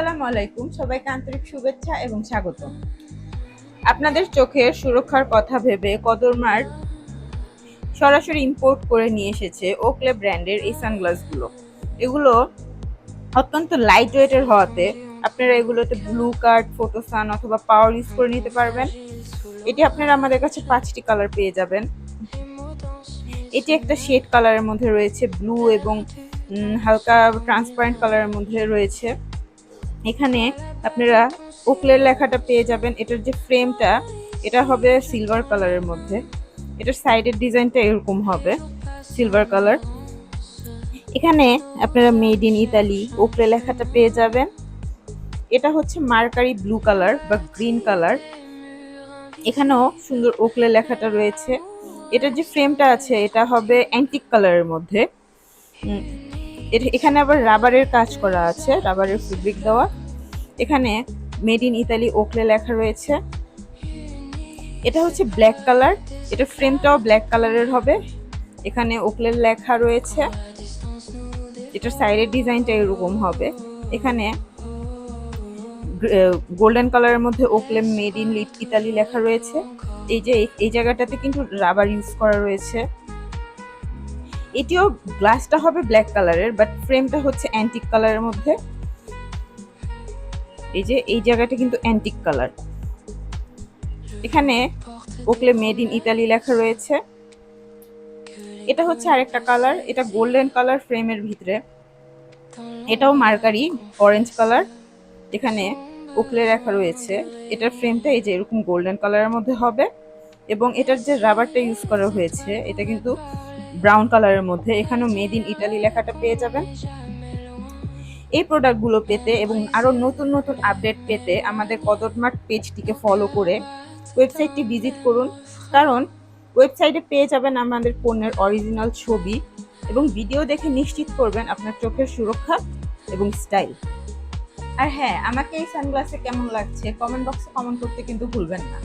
আসসালামু আলাইকুম, সবাইকে আন্তরিক শুভেচ্ছা এবং স্বাগত। আপনাদের চোখের সুরক্ষার কথা ভেবে কদর মার্ট সরাসরি ইম্পোর্ট করে নিয়ে এসেছে ওকলে ব্র্যান্ডের এই সানগ্লাসগুলো। এগুলো অত্যন্ত লাইট ওয়েটের হওয়াতে আপনারা এগুলোতে ব্লু কার্ড, ফটোসান অথবা পাওয়ার ইউজ করে নিতে পারবেন। এটি আপনারা আমাদের কাছে 5টি কালার পেয়ে যাবেন। এটি একটা শেড কালারের মধ্যে রয়েছে, ব্লু এবং হালকা ট্রান্সপারেন্ট কালারের মধ্যে রয়েছে। এখানে আপনারা ওকলের লেখাটা পেয়ে যাবেন। এটার যে ফ্রেমটা, এটা হবে সিলভার কালারের মধ্যে। এটার সাইডের ডিজাইনটা এরকম হবে সিলভার কালার। এখানে আপনারা মেড ইন ইতালি ওকলে লেখাটা পেয়ে যাবেন। এটা হচ্ছে মার্কারি ব্লু কালার বা গ্রিন কালার। এখানেও সুন্দর ওকলে লেখাটা রয়েছে। এটার যে ফ্রেমটা আছে এটা হবে অ্যান্টিক কালারের মধ্যে। এখানে আবার রাবারের কাজ করা আছে, রাবারের ফেব্রিক দেওয়া। এখানে মেড ইন ইতালি ওকলে লেখা রয়েছে। এটা হচ্ছে ব্ল্যাক কালার, এটা ফ্রেমটাও ব্ল্যাক কালারের হবে। এখানে ওকলের লেখা রয়েছে। এটার সাইডের ডিজাইনটা এরকম হবে। এখানে গোল্ডেন কালারের মধ্যে ওকলে মেড ইন ইতালি লেখা রয়েছে। এই জায়গাটাতে কিন্তু রাবার ইউজ করা রয়েছে। এটিও গ্লাসটা হবে ব্ল্যাক কালারের, বাট ফ্রেমটা হচ্ছে অ্যান্টিক কালারের মধ্যে। এই জায়গাটা কিন্তু অ্যান্টিক কালার। এখানে ওকলে মেড ইন ইতালি লেখা রয়েছে। এটা হচ্ছে আরেকটা কালার, এটা গোল্ডেন কালার ফ্রেমের ভিতরে। এটাও মার্কারি অরেঞ্জ কালার। এখানে ওকলে লেখা রয়েছে। এটার ফ্রেমটা এই যে এরকম গোল্ডেন কালারের মধ্যে হবে এবং এটার যে রাবারটা ইউজ করা হয়েছে এটা কিন্তু ব্রাউন কালারের মধ্যে। এখানেও মেড ইন ইতালি লেখাটা পেয়ে যাবেন। এই প্রোডাক্টগুলো পেতে এবং আরো নতুন নতুন আপডেট পেতে আমাদের কদর মার্ট পেজটিকে ফলো করে ওয়েবসাইটটি ভিজিট করুন, কারণ ওয়েবসাইটে পেয়ে যাবেন আমাদের পণ্যের অরিজিনাল ছবি এবং ভিডিও দেখে নিশ্চিত করবেন আপনার চোখের সুরক্ষা এবং স্টাইল। আর হ্যাঁ, আমাকে এই সানগ্লাসে কেমন লাগছে কমেন্ট বক্সে কমেন্ট করতে কিন্তু ভুলবেন না।